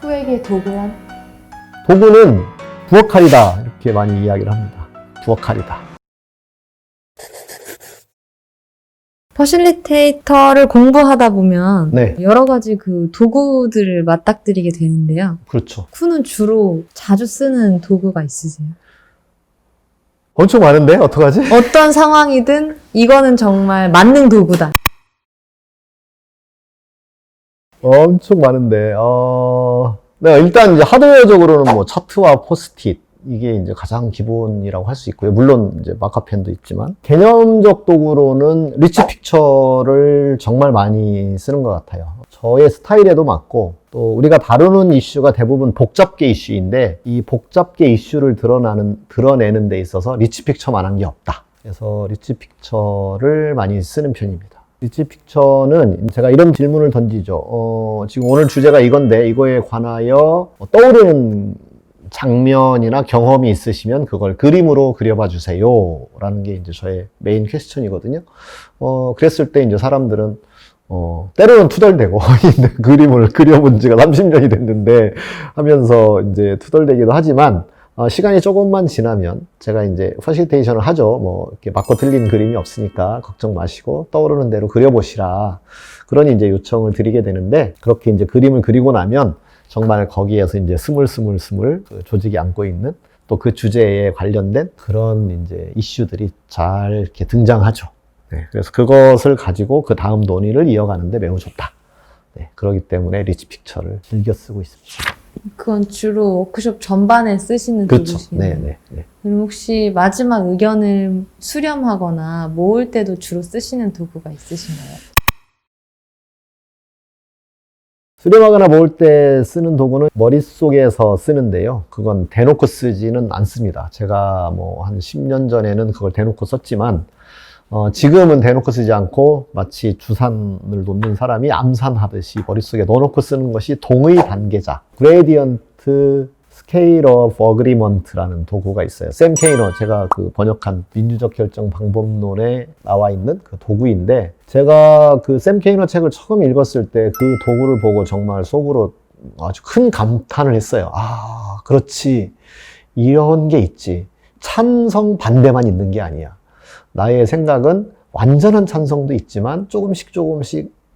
탁구에게 도구란? 도구는 부엌칼이다 이렇게 많이 이야기를 합니다. 부엌칼이다. 퍼실리테이터를 공부하다 보면 네. 여러 가지 그 도구들을 맞닥뜨리게 되는데요. 그렇죠. 탁구는 주로 자주 쓰는 도구가 있으세요? 엄청 많은데 어떡하지? 어떤 상황이든 이거는 정말 만능 도구다. 엄청 많은데 네, 일단 이제 하드웨어적으로는 뭐 차트와 포스트잇 이게 이제 가장 기본이라고 할 수 있고요. 물론 이제 마카펜도 있지만 개념적 도구로는 리치 픽처를 정말 많이 쓰는 것 같아요. 저의 스타일에도 맞고 또 우리가 다루는 이슈가 대부분 복잡계 이슈인데 이 복잡계 이슈를 드러내는 데 있어서 리치 픽처만한 게 없다. 그래서 리치 픽처를 많이 쓰는 편입니다. 리치 픽처는 제가 이런 질문을 던지죠. 지금 오늘 주제가 이건데 이거에 관하여 떠오르는 장면이나 경험이 있으시면 그걸 그림으로 그려봐 주세요 라는 게 이제 저의 메인 퀘스천이거든요. 그랬을 때 이제 사람들은 때로는 투덜대고 그림을 그려본 지가 30년이 됐는데 하면서 이제 투덜대기도 하지만 시간이 조금만 지나면 제가 이제 퍼실테이션을 하죠. 뭐 이렇게 맞고 틀린 그림이 없으니까 걱정 마시고 떠오르는 대로 그려보시라. 그러니 이제 요청을 드리게 되는데 그렇게 이제 그림을 그리고 나면 정말 거기에서 이제 스물스물 그 조직이 안고 있는 또 그 주제에 관련된 그런 이제 이슈들이 잘 이렇게 등장하죠. 네, 그래서 그것을 가지고 그 다음 논의를 이어가는데 매우 좋다. 네, 그렇기 때문에 리치 픽처를 즐겨 쓰고 있습니다. 그건 주로 워크숍 전반에 쓰시는 그렇죠. 도구시네요. 네. 그럼 혹시 마지막 의견을 수렴하거나 모을 때도 주로 쓰시는 도구가 있으신가요? 수렴하거나 모을 때 쓰는 도구는 머릿속에서 쓰는데요. 그건 대놓고 쓰지는 않습니다. 제가 뭐 한 10년 전에는 그걸 대놓고 썼지만 지금은 대놓고 쓰지 않고 마치 주산을 놓는 사람이 암산하듯이 머릿속에 넣어놓고 쓰는 것이 동의 단계자, 그레디언트 스케일 오브 어그리먼트라는 도구가 있어요. 샘 케이너, 제가 그 번역한 민주적 결정 방법론에 나와 있는 그 도구인데 제가 그 샘 케이너 책을 처음 읽었을 때 그 도구를 보고 정말 속으로 아주 큰 감탄을 했어요. 아, 그렇지. 이런 게 있지. 찬성 반대만 있는 게 아니야. 나의 생각은 완전한 찬성도 있지만 조금씩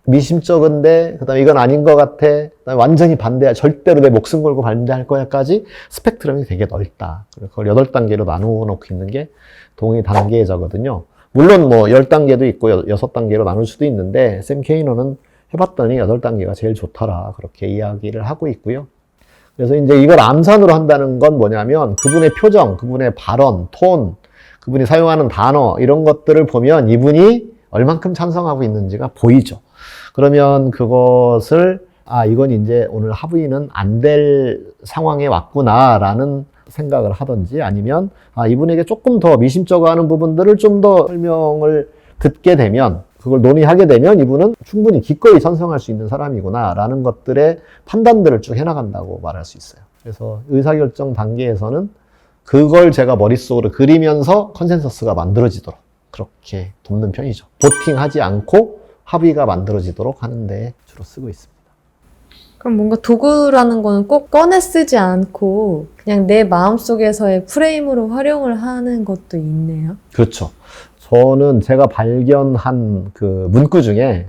미심쩍은데 그다음에 이건 아닌 것 같아. 그다음에 완전히 반대야. 절대로 내 목숨 걸고 반대할 거야까지 스펙트럼이 되게 넓다. 그걸 8단계로 나누어 놓고 있는 게 동의 단계자거든요. 물론 뭐 10단계도 있고 6단계로 나눌 수도 있는데 샘 케이너는 해봤더니 8단계가 제일 좋더라. 그렇게 이야기를 하고 있고요. 그래서 이제 이걸 암산으로 한다는 건 뭐냐면 그분의 표정, 그분의 발언, 톤, 그분이 사용하는 단어 이런 것들을 보면 이분이 얼만큼 찬성하고 있는지가 보이죠. 그러면 그것을 이건 이제 오늘 합의는 안 될 상황에 왔구나라는 생각을 하든지 아니면 이분에게 조금 더 미심쩍어 하는 부분들을 좀 더 설명을 듣게 되면 그걸 논의하게 되면 이분은 충분히 기꺼이 찬성할 수 있는 사람이구나라는 것들의 판단들을 쭉 해나간다고 말할 수 있어요. 그래서 의사결정 단계에서는 그걸 제가 머릿속으로 그리면서 컨센서스가 만들어지도록 그렇게 돕는 편이죠. 보팅하지 않고 합의가 만들어지도록 하는데 주로 쓰고 있습니다. 그럼 뭔가 도구라는 거는 꼭 꺼내 쓰지 않고 그냥 내 마음속에서의 프레임으로 활용을 하는 것도 있네요. 그렇죠. 저는 제가 발견한 그 문구 중에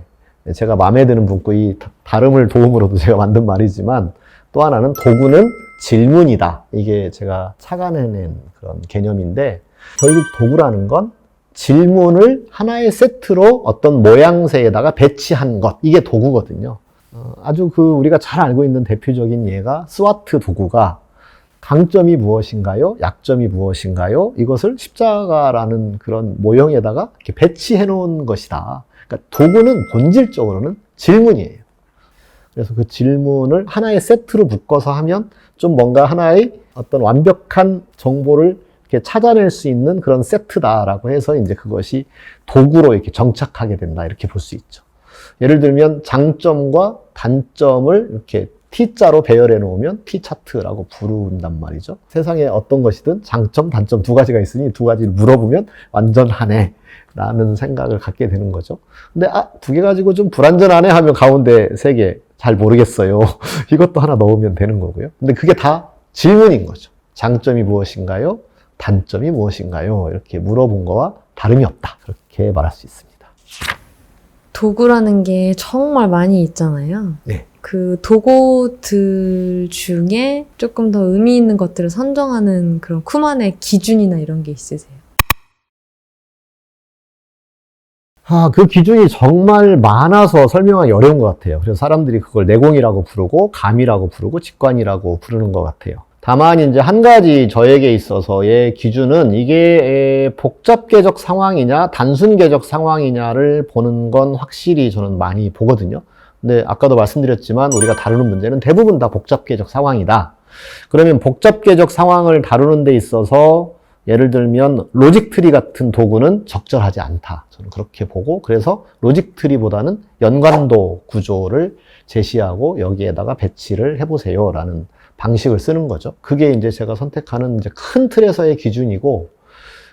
제가 마음에 드는 문구, 이 발음을 도움으로도 제가 만든 말이지만 또 하나는 도구는 질문이다. 이게 제가 착안해낸 그런 개념인데 결국 도구라는 건 질문을 하나의 세트로 어떤 모양새에다가 배치한 것. 이게 도구거든요. 아주 우리가 잘 알고 있는 대표적인 예가 스와트 도구가 강점이 무엇인가요? 약점이 무엇인가요? 이것을 십자가라는 그런 모형에다가 이렇게 배치해 놓은 것이다. 그러니까 도구는 본질적으로는 질문이에요. 그래서 그 질문을 하나의 세트로 묶어서 하면 좀 뭔가 하나의 어떤 완벽한 정보를 이렇게 찾아낼 수 있는 그런 세트다라고 해서 이제 그것이 도구로 이렇게 정착하게 된다. 이렇게 볼 수 있죠. 예를 들면 장점과 단점을 이렇게 T자로 배열해 놓으면 T차트라고 부른단 말이죠. 세상에 어떤 것이든 장점, 단점 두 가지가 있으니 두 가지를 물어보면 완전하네 라는 생각을 갖게 되는 거죠. 근데 두 개 가지고 좀 불완전하네 하면 가운데 세 개, 잘 모르겠어요. 이것도 하나 넣으면 되는 거고요. 근데 그게 다 질문인 거죠. 장점이 무엇인가요? 단점이 무엇인가요? 이렇게 물어본 거와 다름이 없다. 그렇게 말할 수 있습니다. 도구라는 게 정말 많이 있잖아요. 네. 그 도구들 중에 조금 더 의미 있는 것들을 선정하는 그런 쿠만의 기준이나 이런 게 있으세요? 그 기준이 정말 많아서 설명하기 어려운 것 같아요. 그래서 사람들이 그걸 내공이라고 부르고, 감이라고 부르고, 직관이라고 부르는 것 같아요. 다만 이제 한 가지 저에게 있어서의 기준은 이게 복잡계적 상황이냐, 단순계적 상황이냐를 보는 건 확실히 저는 많이 보거든요. 근데 아까도 말씀드렸지만 우리가 다루는 문제는 대부분 다 복잡계적 상황이다. 그러면 복잡계적 상황을 다루는 데 있어서 예를 들면 로직트리 같은 도구는 적절하지 않다. 저는 그렇게 보고, 그래서 로직트리보다는 연관도 구조를 제시하고 여기에다가 배치를 해보세요 라는 방식을 쓰는 거죠. 그게 이제 제가 선택하는 이제 큰 틀에서의 기준이고,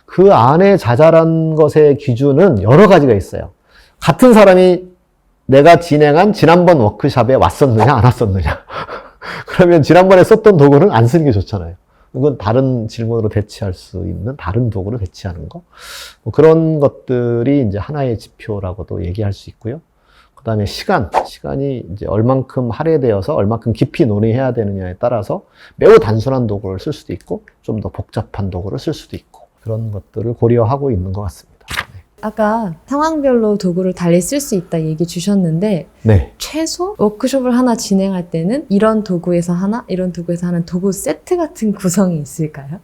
그 안에 자잘한 것의 기준은 여러 가지가 있어요. 같은 사람이 내가 진행한 지난번 워크숍에 왔었느냐 안 왔었느냐. 그러면 지난번에 썼던 도구는 안 쓰는 게 좋잖아요. 이건 다른 질문으로 대체할 수 있는 다른 도구를 배치하는 거. 뭐 그런 것들이 이제 하나의 지표라고도 얘기할 수 있고요. 그 다음에 시간이 이제 얼만큼 할애되어서 얼만큼 깊이 논의해야 되느냐에 따라서 매우 단순한 도구를 쓸 수도 있고 좀 더 복잡한 도구를 쓸 수도 있고, 그런 것들을 고려하고 있는 것 같습니다. 네. 아까 상황별로 도구를 달리 쓸 수 있다 얘기 주셨는데 네. 최소 워크숍을 하나 진행할 때는 이런 도구에서 하나, 이런 도구에서 하는 도구 세트 같은 구성이 있을까요?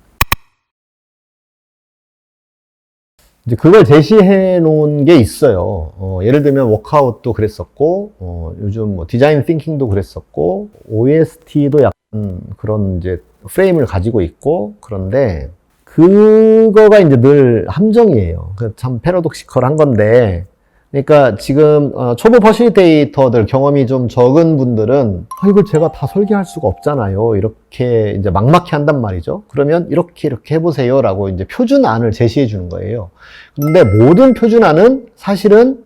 이제 그걸 제시해 놓은 게 있어요. 예를 들면 워크아웃도 그랬었고, 요즘 뭐 디자인 띵킹도 그랬었고, OST도 약간 그런 이제 프레임을 가지고 있고, 그런데 그거가 이제 늘 함정이에요. 참 패러독시컬한 건데, 그러니까 지금 초보 퍼실리테이터들, 경험이 좀 적은 분들은 이걸 제가 다 설계할 수가 없잖아요. 이렇게 이제 막막해 한단 말이죠. 그러면 이렇게 해보세요라고 이제 표준안을 제시해 주는 거예요. 근데 모든 표준안은 사실은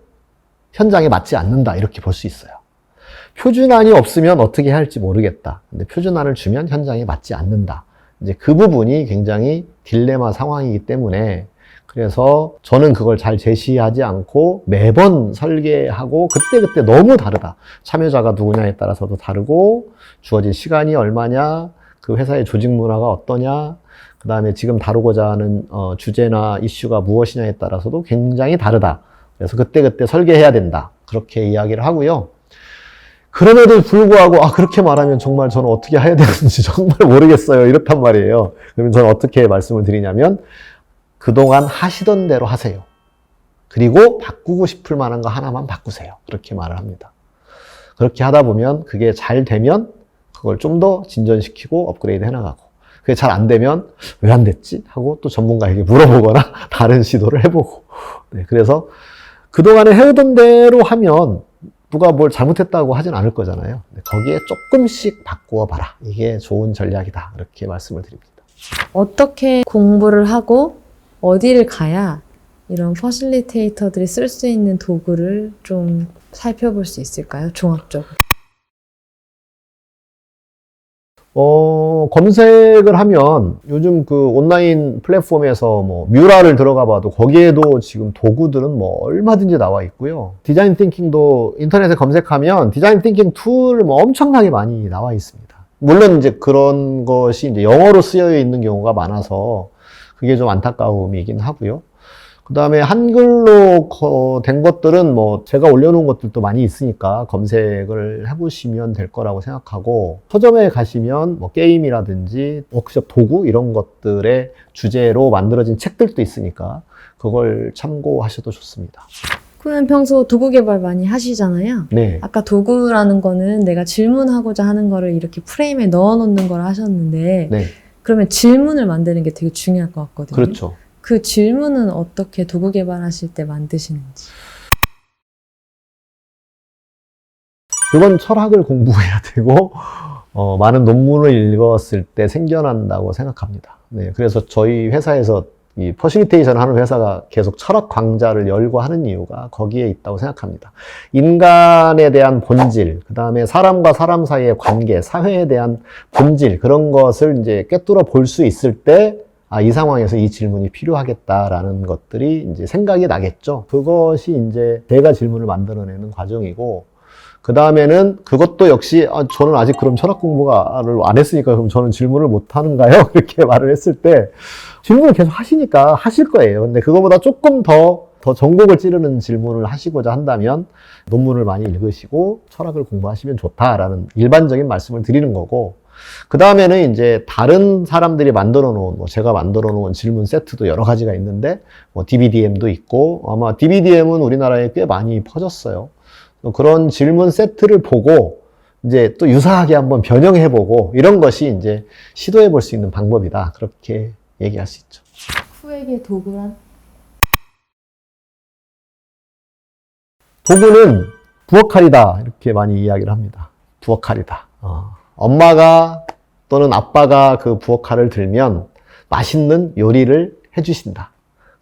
현장에 맞지 않는다, 이렇게 볼 수 있어요. 표준안이 없으면 어떻게 할지 모르겠다. 근데 표준안을 주면 현장에 맞지 않는다. 이제 그 부분이 굉장히 딜레마 상황이기 때문에, 그래서 저는 그걸 잘 제시하지 않고 매번 설계하고 그때그때 너무 다르다. 참여자가 누구냐에 따라서도 다르고, 주어진 시간이 얼마냐, 그 회사의 조직 문화가 어떠냐, 그 다음에 지금 다루고자 하는 주제나 이슈가 무엇이냐에 따라서도 굉장히 다르다. 그래서 그때그때 설계해야 된다. 그렇게 이야기를 하고요. 그럼에도 불구하고 그렇게 말하면 정말 저는 어떻게 해야 되는지 정말 모르겠어요. 이렇단 말이에요. 그러면 저는 어떻게 말씀을 드리냐면, 그동안 하시던 대로 하세요. 그리고 바꾸고 싶을 만한 거 하나만 바꾸세요. 그렇게 말을 합니다. 그렇게 하다 보면 그게 잘 되면 그걸 좀 더 진전시키고 업그레이드 해나가고, 그게 잘 안 되면 왜 안 됐지? 하고 또 전문가에게 물어보거나 다른 시도를 해보고. 네, 그래서 그동안에 해오던 대로 하면 누가 뭘 잘못했다고 하진 않을 거잖아요. 거기에 조금씩 바꾸어 봐라. 이게 좋은 전략이다. 이렇게 말씀을 드립니다. 어떻게 공부를 하고 어디를 가야 이런 퍼실리테이터들이 쓸 수 있는 도구를 좀 살펴볼 수 있을까요? 종합적으로. 검색을 하면 요즘 그 온라인 플랫폼에서 뭐 뮤라를 들어가 봐도 거기에도 지금 도구들은 뭐 얼마든지 나와 있고요. 디자인 띵킹도 인터넷에 검색하면 디자인 띵킹 툴 뭐 엄청나게 많이 나와 있습니다. 물론 이제 그런 것이 이제 영어로 쓰여 있는 경우가 많아서 그게 좀 안타까움이긴 하고요. 그 다음에 한글로 된 것들은 뭐 제가 올려놓은 것들도 많이 있으니까 검색을 해보시면 될 거라고 생각하고, 서점에 가시면 뭐 게임이라든지 워크숍 도구 이런 것들의 주제로 만들어진 책들도 있으니까 그걸 참고하셔도 좋습니다. 그러면 평소 도구 개발 많이 하시잖아요. 네. 아까 도구라는 거는 내가 질문하고자 하는 거를 이렇게 프레임에 넣어놓는 걸 하셨는데 네. 그러면 질문을 만드는 게 되게 중요할 것 같거든요. 그렇죠. 그 질문은 어떻게 도구 개발하실 때 만드시는지. 그건 철학을 공부해야 되고, 많은 논문을 읽었을 때 생겨난다고 생각합니다. 네. 그래서 저희 회사에서 이 퍼실리테이션 하는 회사가 계속 철학 강좌를 열고 하는 이유가 거기에 있다고 생각합니다. 인간에 대한 본질, 그 다음에 사람과 사람 사이의 관계, 사회에 대한 본질, 그런 것을 이제 꿰뚫어 볼 수 있을 때, 아, 이 상황에서 이 질문이 필요하겠다라는 것들이 이제 생각이 나겠죠. 그것이 이제 제가 질문을 만들어내는 과정이고, 그 다음에는 그것도 역시, 아, 저는 아직 그럼 철학 공부를 안 했으니까 그럼 저는 질문을 못 하는가요? 이렇게 말을 했을 때, 질문을 계속 하시니까 하실 거예요. 근데 그거보다 조금 더 전곡을 찌르는 질문을 하시고자 한다면 논문을 많이 읽으시고 철학을 공부하시면 좋다라는 일반적인 말씀을 드리는 거고, 그 다음에는 이제 다른 사람들이 만들어 놓은, 뭐 제가 만들어 놓은 질문 세트도 여러 가지가 있는데, 뭐 DBDM도 있고, 아마 DBDM은 우리나라에 꽤 많이 퍼졌어요. 그런 질문 세트를 보고 이제 또 유사하게 한번 변형해보고 이런 것이 이제 시도해볼 수 있는 방법이다. 그렇게 얘기할 수 있죠. 후에게 도구란? 도구는 부엌칼이다. 이렇게 많이 이야기를 합니다. 부엌칼이다. 엄마가 또는 아빠가 그 부엌칼을 들면 맛있는 요리를 해주신다.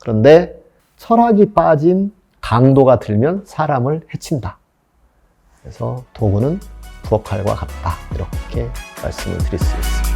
그런데 철학이 빠진 강도가 들면 사람을 해친다. 그래서 도구는 부엌칼과 같다. 이렇게 말씀을 드릴 수 있습니다.